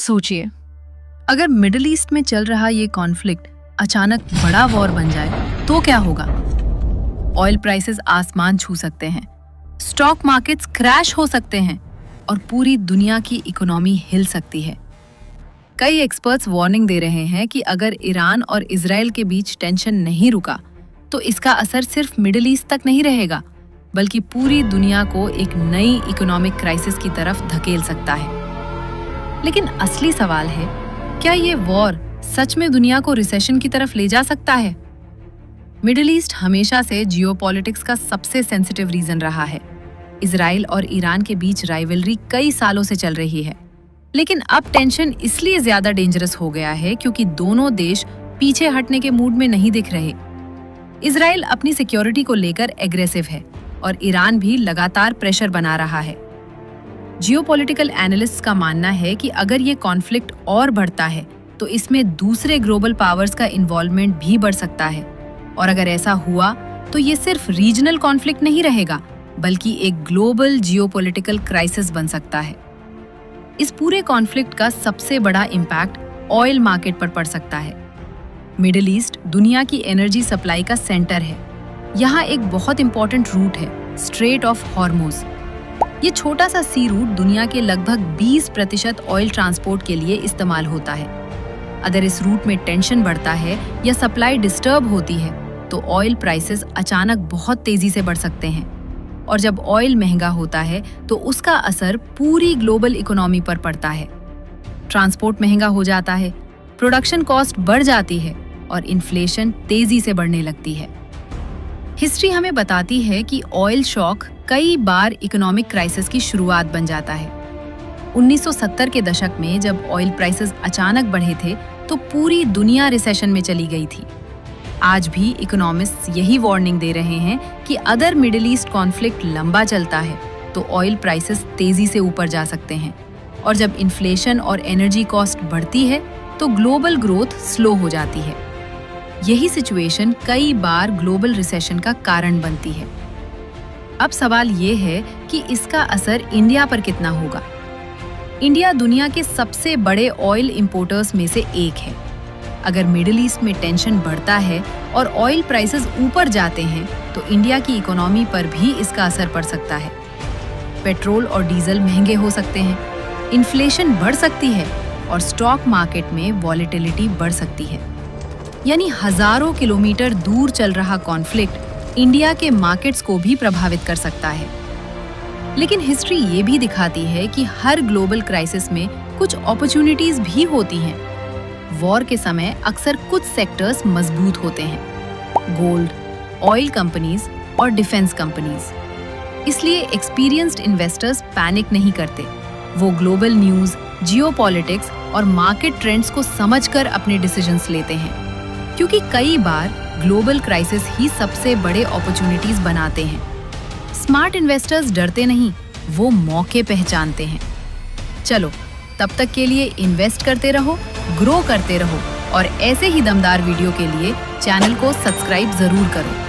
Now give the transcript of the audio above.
सोचिए, अगर middle east में चल रहा ये कॉन्फ्लिक्ट अचानक बड़ा वॉर बन जाए तो क्या होगा? ऑयल प्राइसेस आसमान छू सकते हैं, स्टॉक मार्केट्स क्रैश हो सकते हैं और पूरी दुनिया की इकोनॉमी हिल सकती है। कई एक्सपर्ट्स वार्निंग दे रहे हैं कि अगर ईरान और इजराइल के बीच टेंशन नहीं रुका तो इसका असर सिर्फ मिडिल ईस्ट तक नहीं रहेगा, बल्कि पूरी दुनिया को एक नई इकोनॉमिक क्राइसिस की तरफ धकेल सकता है। लेकिन असली सवाल है, क्या ये वॉर सच में दुनिया को रिसेशन की तरफ ले जा सकता है? मिडिल ईस्ट हमेशा से जियोपॉलिटिक्स का सबसे सेंसिटिव रीजन रहा है। इजराइल और ईरान के बीच राइवलरी कई सालों से चल रही है, लेकिन अब टेंशन इसलिए ज्यादा डेंजरस हो गया है क्योंकि दोनों देश पीछे हटने के मूड में नहीं दिख रहे। इजराइल अपनी सिक्योरिटी को लेकर एग्रेसिव है और ईरान भी लगातार प्रेशर बना रहा है। जियोपॉलिटिकल एनालिस्ट्स का मानना है कि अगर ये कॉन्फ्लिक्ट और बढ़ता है तो इसमें दूसरे ग्लोबल पावर्स का इन्वॉल्वमेंट भी बढ़ सकता है, और अगर ऐसा हुआ तो ये सिर्फ रीजनल कॉन्फ्लिक्ट नहीं रहेगा बल्कि एक ग्लोबल जियोपॉलिटिकल क्राइसिस बन सकता है। इस पूरे कॉन्फ्लिक्ट का सबसे बड़ा इम्पैक्ट ऑयल मार्केट पर पड़ सकता है। मिडिल ईस्ट दुनिया की एनर्जी सप्लाई का सेंटर है। यहाँ एक बहुत इंपॉर्टेंट रूट है, स्ट्रेट ऑफ हॉर्मुज। ये छोटा सा सी रूट दुनिया के लगभग 20% ऑयल ट्रांसपोर्ट के लिए इस्तेमाल होता है। अगर इस रूट में टेंशन बढ़ता है या सप्लाई डिस्टर्ब होती है तो ऑयल प्राइसेस अचानक बहुत तेजी से बढ़ सकते हैं, और जब ऑयल महंगा होता है तो उसका असर पूरी ग्लोबल इकोनॉमी पर पड़ता है। ट्रांसपोर्ट महंगा हो जाता है, प्रोडक्शन कॉस्ट बढ़ जाती है और इन्फ्लेशन तेजी से बढ़ने लगती है। हिस्ट्री हमें बताती है कि ऑयल शॉक कई बार इकोनॉमिक क्राइसिस की शुरुआत बन जाता है। 1970 के दशक में जब ऑयल प्राइसेस अचानक बढ़े थे तो पूरी दुनिया रिसेशन में चली गई थी। आज भी इकोनॉमिस्ट्स यही वार्निंग दे रहे हैं कि अगर मिडिल ईस्ट कॉन्फ्लिक्ट लंबा चलता है तो ऑयल प्राइसेस तेजी से ऊपर जा सकते हैं, और जब इन्फ्लेशन और एनर्जी कॉस्ट बढ़ती है तो ग्लोबल ग्रोथ स्लो हो जाती है। यही सिचुएशन कई बार ग्लोबल रिसेशन का कारण बनती है। अब सवाल ये है कि इसका असर इंडिया पर कितना होगा। इंडिया दुनिया के सबसे बड़े ऑयल इंपोर्टर्स में से एक है। अगर मिडिल ईस्ट में टेंशन बढ़ता है और ऑयल प्राइसेस ऊपर जाते हैं तो इंडिया की इकोनॉमी पर भी इसका असर पड़ सकता है। पेट्रोल और डीजल महंगे हो सकते हैं, इन्फ्लेशन बढ़ सकती है और स्टॉक मार्केट में वॉलेटिलिटी बढ़ सकती है। यानी हजारों किलोमीटर दूर चल रहा कॉन्फ्लिक्ट इंडिया के मार्केट्स को भी प्रभावित कर सकता है। लेकिन हिस्ट्री ये भी दिखाती है कि हर ग्लोबल क्राइसिस में कुछ अपॉर्चुनिटीज भी होती हैं। वॉर के समय अक्सर कुछ सेक्टर्स मजबूत होते हैं, गोल्ड, ऑयल कंपनीज और डिफेंस कंपनीज। इसलिए एक्सपीरियंस्ड इन्वेस्टर्स पैनिक नहीं करते। वो ग्लोबल न्यूज़, जियोपॉलिटिक्स और मार्केट ट्रेंड्स को समझकर अपने डिसीजंस लेते हैं, क्योंकि कई बार ग्लोबल क्राइसिस ही सबसे बड़े अपॉर्चुनिटीज बनाते हैं। स्मार्ट इन्वेस्टर्स डरते नहीं, वो मौके पहचानते हैं। चलो, तब तक के लिए इन्वेस्ट करते रहो, ग्रो करते रहो और ऐसे ही दमदार वीडियो के लिए चैनल को सब्सक्राइब जरूर करो।